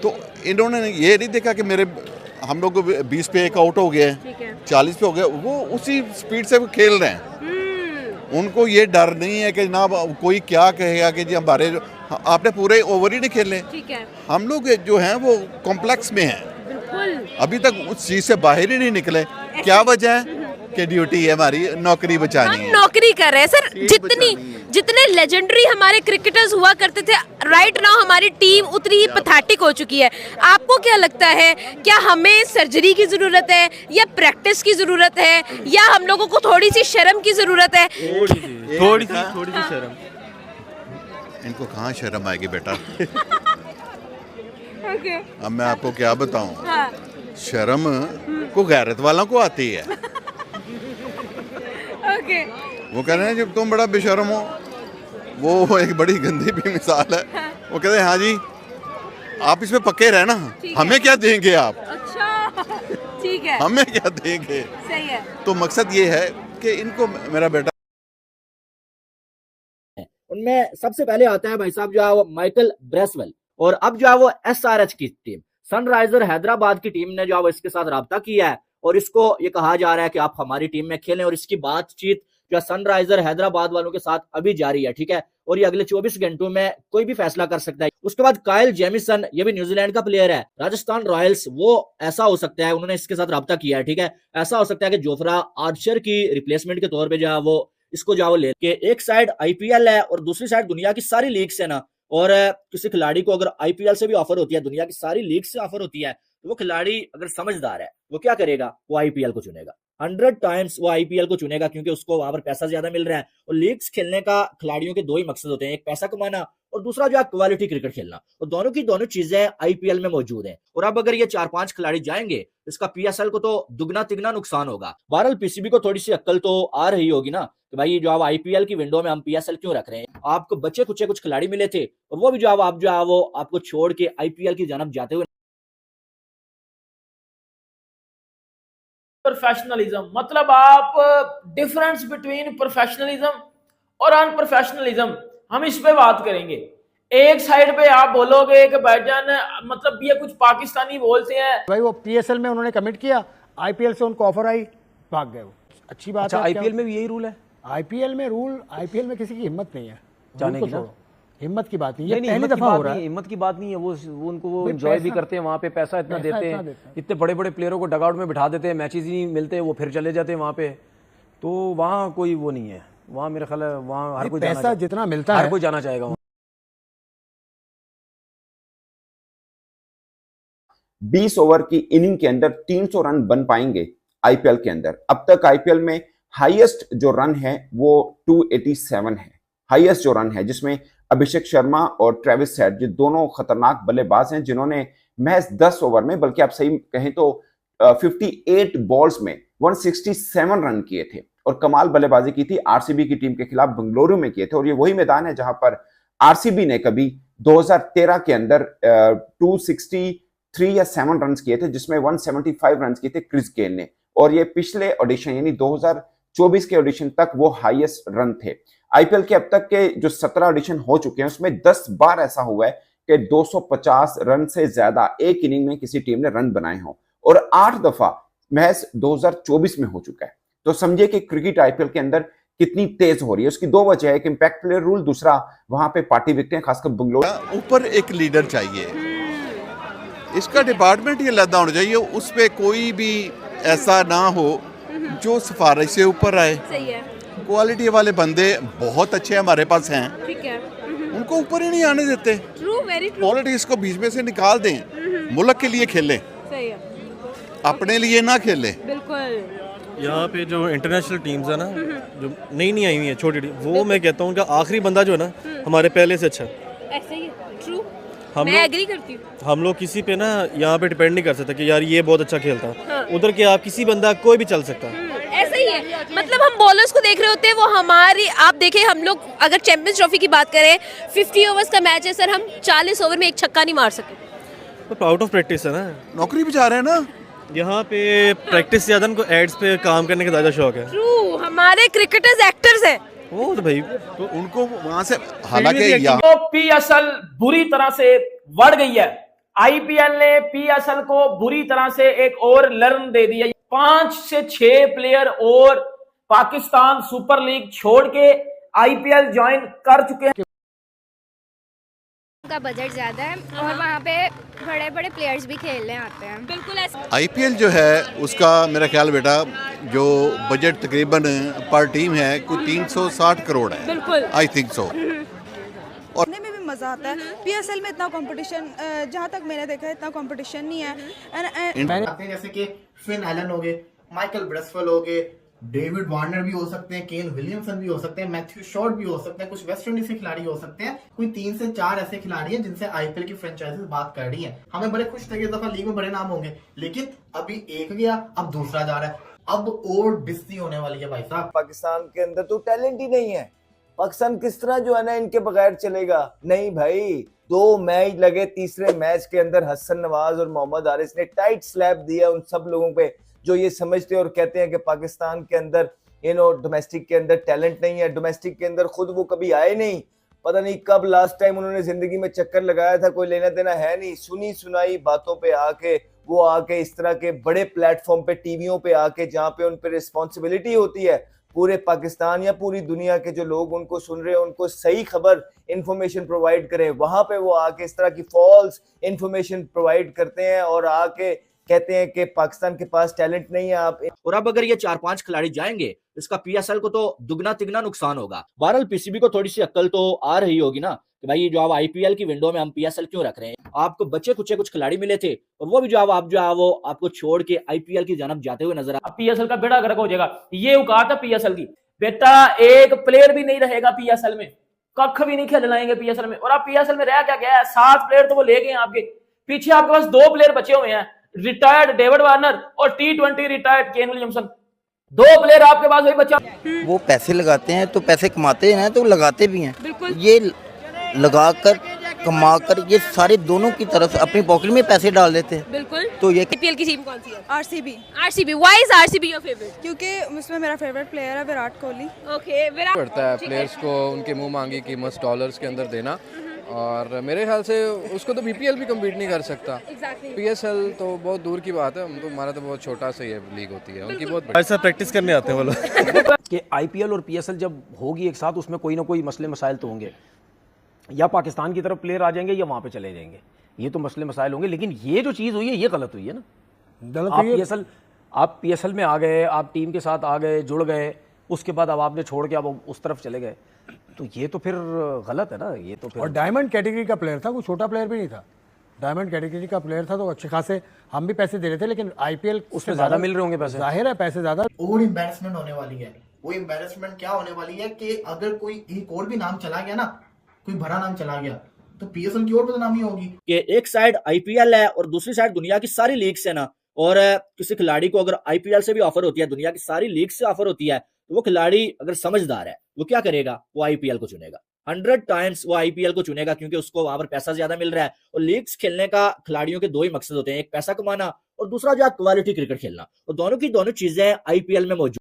तो इन्होंने ये नहीं देखा कि मेरे हम लोग 20 पे एक आउट हो गए हैं, 40 पे हो गए, वो उसी स्पीड से वो खेल रहे हैं। उनको ये डर नहीं है कि ना कोई क्या कहेगा कि जी हमारे आपने पूरे ओवर ही नहीं खेले। हम लोग जो हैं वो कॉम्प्लेक्स में हैं, अभी तक उस चीज से बाहर ही नहीं निकले। क्या वजह है कि ड्यूटी है हमारी, नौकरी बचानी है। नौकरी कर रहे हैं सर। जितने लेजेंडरी हमारे क्रिकेटर्स हुआ करते थे, राइट नाउ हमारी टीम उतनी ही पैथेटिक हो चुकी है। आपको क्या लगता है, क्या हमें सर्जरी की जरूरत है या प्रैक्टिस की जरूरत है या हम लोगों को थोड़ी सी शर्म की जरूरत है? थोड़ी सी शर्म। इनको कहाँ शर्म आएगी बेटा। अब मैं आपको क्या बताऊं, शर्म को गैरत वालों को आती है। वो कह रहे हैं जब तुम बड़ा बेशर्म हो, वो एक बड़ी गंदी भी मिसाल है। वो कहते हैं हाँ जी आप इसमें पक्के रहना, हमें क्या देंगे आप। अच्छा ठीक है, हमें क्या देंगे। सही है। तो मकसद ये है कि इनको मेरा बेटा, उनमें सबसे पहले आता है भाई साहब जो है वो माइकल ब्रेसवेल, और अब जो है वो एसआरएच की टीम, सनराइजर हैदराबाद की टीम ने जो है वो इसके साथ राब्ता किया है और इसको ये कहा जा रहा है कि आप हमारी टीम में खेलें, और इसकी बातचीत जो सनराइजर हैदराबाद वालों के साथ अभी जारी है, ठीक है। और ये अगले 24 घंटों में कोई भी फैसला कर सकता है। उसके बाद काइल जेमिसन, ये भी न्यूजीलैंड का प्लेयर है, राजस्थान रॉयल्स, वो ऐसा हो सकता है, उन्होंने इसके साथ राब्ता किया है, ठीक है। ऐसा हो सकता है कि जोफ्रा आर्चर की रिप्लेसमेंट के तौर पर जो है वो इसको जो वो ले के, एक साइड आईपीएल है और दूसरी साइड दुनिया की सारी लीग्स है ना, और किसी खिलाड़ी को अगर आईपीएल से भी ऑफर होती है, दुनिया की सारी लीग से ऑफर होती है, तो वो खिलाड़ी अगर समझदार है वो क्या करेगा, वो आईपीएल को चुनेगा। 100 टाइम्स वो आईपीएल को चुनेगा, क्योंकि उसको वहां पर पैसा ज्यादा मिल रहा है। और लीग्स खेलने का खिलाड़ियों के दो ही मकसद होते हैं, एक पैसा कमाना और दूसरा जो है क्वालिटी क्रिकेट खेलना, और दोनों की दोनों चीजें आईपीएल में मौजूद हैं। और अब अगर ये 4-5 खिलाड़ी जाएंगे, इसका पीएसएल को तो दुगना तिगना नुकसान होगा। बहरहाल पीसीबी को थोड़ी सी अक्ल तो आ रही होगी ना कि भाई जो है आईपीएल की विंडो में हम पीएसएल क्यों रख रहे हैं। आपको बचे कुचे कुछ खिलाड़ी मिले थे और वो भी जो आप जो है वो आपको छोड़ के आईपीएल की जानब जाते हुए। प्रोफेशनलिज्म मतलब आप डिफरेंस बिटवीन प्रोफेशनलिज्म और अनप्रोफेशनलिज्म, हम इस पे बात करेंगे। एक साइड पे आप बोलोगे कि भाईजान मतलब ये कुछ पाकिस्तानी बोलते हैं, भाई वो पीएसएल में उन्होंने कमिट किया, आईपीएल से उनको ऑफर आई, भाग गए वो। अच्छी बात है। आईपीएल में भी यही रूल है? आईपीएल में किसी की हिम्मत नहीं है जाने की ना? हिम्मत की बात नहीं, ये नहीं, पहली दफा हो रहा है। हिम्मत की बात नहीं है, वो उनको वो एंजॉय भी करते हैं, वहाँ पे पैसा इतना देते हैं, इतने बड़े बड़े प्लेयरों को डगआउट में बिठा देते हैं, मैचेस ही नहीं मिलते, वो फिर चले जाते हैं वहाँ पे। तो वहाँ कोई वो नहीं है, वहाँ मेरा ख्याल है वहाँ हर कोई पैसा जितना मिलता है हर कोई जाना चाहेगा। 20 ओवर की इनिंग के अंदर 300 रन बन पाएंगे आईपीएल के अंदर। अब तक आईपीएल में हाईएस्ट जो रन है वो 287 है, हाईएस्ट जो रन है, जिसमें अभिषेक शर्मा और ट्रेविस हेड जो दोनों खतरनाक बल्लेबाज हैं, जिन्होंने महज 10 ओवर में, बल्कि आप सही कहें तो 58 बॉल्स में 167 रन किए थे और कमाल बल्लेबाजी की थी। आरसीबी की टीम के खिलाफ बेंगलुरु में किए थे, और ये वही मैदान है जहां पर आरसीबी ने कभी 2013 के अंदर 263 या 7 रन किए थे, जिसमें 175 रन किए थे क्रिस गेल ने। और ये पिछले ऑडिशन यानी 2024 के ऑडिशन तक वो हाईएस्ट रन थे। आईपीएल के अब तक के जो 17 ऑडिशन हो चुके हैं, उसमें 10 बार ऐसा हुआ है कि 250 रन से ज्यादा एक इनिंग में किसी टीम ने रन बनाए हों, और 8 दफा महज 2024 में हो चुका है। तो समझिए कि क्रिकेट आईपीएल के अंदर कितनी तेज हो रही है। उसकी दो वजह है, एक इम्पैक्ट प्लेयर रूल, दूसरा वहां पे पार्टी विकटें, खासकर बंगलौर। ऊपर एक लीडर चाहिए, इसका डिपार्टमेंट ही अलग होना चाहिए, उस पर कोई भी ऐसा ना हो जो सिफारिश से ऊपर आए। सही है। क्वालिटी वाले बंदे बहुत अच्छे हमारे पास हैं, ठीक है, उनको ऊपर ही नहीं आने देते। True, very true. पॉलिटिक्स को बीच में से निकाल दें, मुल्क के लिए खेलें, सही है, अपने लिए ना खेलें। बिल्कुल। यहाँ पे जो इंटरनेशनल टीम्स है ना, जो नई आई हुई है छोटी टीम, वो मैं कहता हूँ कि आखिरी बंदा जो है ना हमारे पहले से अच्छा, ऐसे ही ट्रू, मैं एग्री करती हूँ। हम लोग किसी पे ना यहाँ पे डिपेंड नहीं कर सकते कि यार ये बहुत अच्छा खेलता है, उधर के आप किसी बंदा कोई भी चल सकता है। ऐसा ही है, मतलब हम बॉलर्स को देख रहे होते हैं, वो हमारी, आप देखें हम लोग अगर चैंपियंस ट्रॉफी की बात करें, 50 ओवर्स का मैच है सर, हम 40 ओवर में एक छक्का नहीं मार सके। तो आउट ऑफ प्रैक्टिस है ना, नौकरी भी जा रहे हैं ना यहाँ पे, प्रैक्टिस से ज्यादा उनको एड्स पे काम करने का ज्यादा शौक है। ट्रू, हमारे क्रिकेटर्स एक्टर्स हैं। वो तो भाई तो उनको वहां से, हालांकि तो पीएसएल बुरी तरह से बढ़ गई है। आईपीएल ने पीएसएल को बुरी तरह से एक और लर्न दे दिया। 5 से 6 प्लेयर और पाकिस्तान सुपर लीग छोड़ के आईपीएल ज्वाइन कर चुके हैं। का बजट ज्यादा है और वहाँ पे बड़े बड़े प्लेयर्स भी खेलने आते हैं। बिल्कुल ऐसा। आईपीएल जो है उसका मेरा ख्याल बेटा जो बजट तकरीबन पर टीम है कोई 360 करोड़ है। बिल्कुल। I think so. देखने में भी मज़ा आता है। पीएसएल में इतना कंपटीशन, जहाँ तक मैंने देखा है इतना कंपटीशन नहीं है। जैसे कि फिन एलन हो गए, माइकल ब्रेसवेल हो गए, डेविड वार्नर भी हो सकते हैं, केन विलियमसन भी हो सकते हैं, मैथ्यू शॉर्ट भी हो सकते हैं, कुछ वेस्ट इंडीज के खिलाड़ी हो सकते हैं। कोई 3 से 4 ऐसे खिलाड़ी हैं जिनसे आईपीएल की फ्रेंचाइजीज बात कर रही हैं। हमें बड़े खुश थे कि इस दफा लीग में बड़े नाम होंगे, लेकिन अभी एक गया, अब दूसरा जा रहा है, अब और बिस्ती होने वाली है भाई साहब। पाकिस्तान के अंदर तो टैलेंट ही नहीं है। पाकिस्तान किस तरह जो है ना इनके बगैर चलेगा? नहीं भाई, 2 मैच लगे, तीसरे मैच के अंदर हसन नवाज और मोहम्मद हारिस ने टाइट स्लैप दिया उन सब लोगों पे जो ये समझते और कहते हैं कि पाकिस्तान के अंदर डोमेस्टिक के अंदर टैलेंट नहीं है। डोमेस्टिक के अंदर खुद वो कभी आए नहीं, पता नहीं कब लास्ट टाइम उन्होंने जिंदगी में चक्कर लगाया था, कोई लेना देना है नहीं। सुनी सुनाई बातों पे आके वो आके इस तरह के बड़े प्लेटफॉर्म पे, टीवियों पे आके, जहाँ पे उन पे रिस्पॉन्सिबिलिटी होती है पूरे पाकिस्तान या पूरी दुनिया के जो लोग उनको सुन रहे हैं उनको सही खबर इंफॉर्मेशन प्रोवाइड करें, वहां पे वो आके इस तरह की फॉल्स इंफॉर्मेशन प्रोवाइड करते हैं और आके कहते हैं कि पाकिस्तान के पास टैलेंट नहीं है। आप और अब अगर ये 4-5 खिलाड़ी जाएंगे इसका पीएसएल को तो दुगना तिगना नुकसान होगा। बहरहाल पीसीबी को थोड़ी सी अक्ल तो आ रही होगी ना कि भाई जो आप आईपीएल की विंडो में हम पीएसएल क्यों रख रहे हैं। आपको बचे कुचे कुछ खिलाड़ी मिले थे और वो भी जो आप जो है वो आपको छोड़ के आईपीएल की जानब जाते हुए नजर आ। पीएसएल का बेड़ा गर्क हो जाएगा, ये औकात है पीएसएल की। बेटा एक प्लेयर भी नहीं रहेगा पीएसएल में, कख भी नहीं खेलनाएंगे पीएसएल में। और आप पीएसएल में रह क्या गया है? 7 प्लेयर तो वो ले गए हैं आपके पीछे, आपके पास 2 प्लेयर बचे हुए हैं, रिटायर्ड डेविड वार्नर और T20 retired Kane Williamson. 2 player आपके पास वही बचा। वो पैसे लगाते हैं तो पैसे कमाते हैं तो लगाते भी हैं। बिल्कुल। ये लगाकर कमाकर ये सारे दोनों की तरफ अपनी पॉकेट में पैसे डाल देते हैं। बिल्कुल। तो ये आईपीएल की टीम कौन सी है? RCB. RCB. Why is RCB your favourite? क्योंकि उसमें मेरा फेवरेट प्लेयर है विराट कोहली। ओके। विराट पड़ता है प्लेयर्स को उनके मुंह मांगी कीमत डॉलर्स के अंदर देना, और मेरे ख्याल से उसको तो बीपीएल भी कम्पीट नहीं कर सकता। पीएसएल तो बहुत दूर की बात है, हम तो हमारा तो बहुत छोटा सा ये लीग होती है, उनकी बहुत ऐसा प्रैक्टिस करने आते हैं वो लोग कि आईपीएल और पीएसएल जब होगी एक साथ उसमें कोई ना कोई मसले मसाइल तो होंगे, या पाकिस्तान की तरफ प्लेयर आ जाएंगे या वहां पे चले जाएंगे, ये तो मसले मसाइल होंगे। लेकिन ये जो चीज़ हुई है ये गलत हुई है ना। आप पीएसएल में आ गए, आप टीम के साथ आ गए, जुड़ गए, उसके बाद अब आपने छोड़ के अब उस तरफ चले गए, तो ये तो फिर गलत है ना। ये तो फिर और डायमंड कैटेगरी का प्लेयर था, कोई छोटा प्लेयर भी नहीं था, डायमंड कैटेगरी का प्लेयर था, तो अच्छे खासे हम भी पैसे दे रहे थे, लेकिन आईपीएल उसमें ज्यादा मिल रहे होंगे पैसे, जाहिर है पैसे ज्यादा। और एम्बैरेसमेंट होने वाली है। वो एम्बैरेसमेंट क्या होने वाली है कि अगर कोई एक और भी नाम चला गया ना, कोई भरा नाम चला गया, तो पीएसएल की और बदनामी होगी। कि एक साइड आईपीएल है और दूसरी साइड दुनिया की सारी लीग्स है ना, और किसी खिलाड़ी को अगर आईपीएल से भी ऑफर होती है, दुनिया की सारी लीग से ऑफर होती है, तो वो खिलाड़ी अगर समझदार है वो क्या करेगा? वो आईपीएल को चुनेगा। 100 टाइम्स वो आईपीएल को चुनेगा, क्योंकि उसको वहां पर पैसा ज्यादा मिल रहा है। और लीग्स खेलने का खिलाड़ियों के 2 ही मकसद होते हैं, एक पैसा कमाना और दूसरा जो क्वालिटी क्रिकेट खेलना, और दोनों की दोनों चीजें आईपीएल में मौजूद।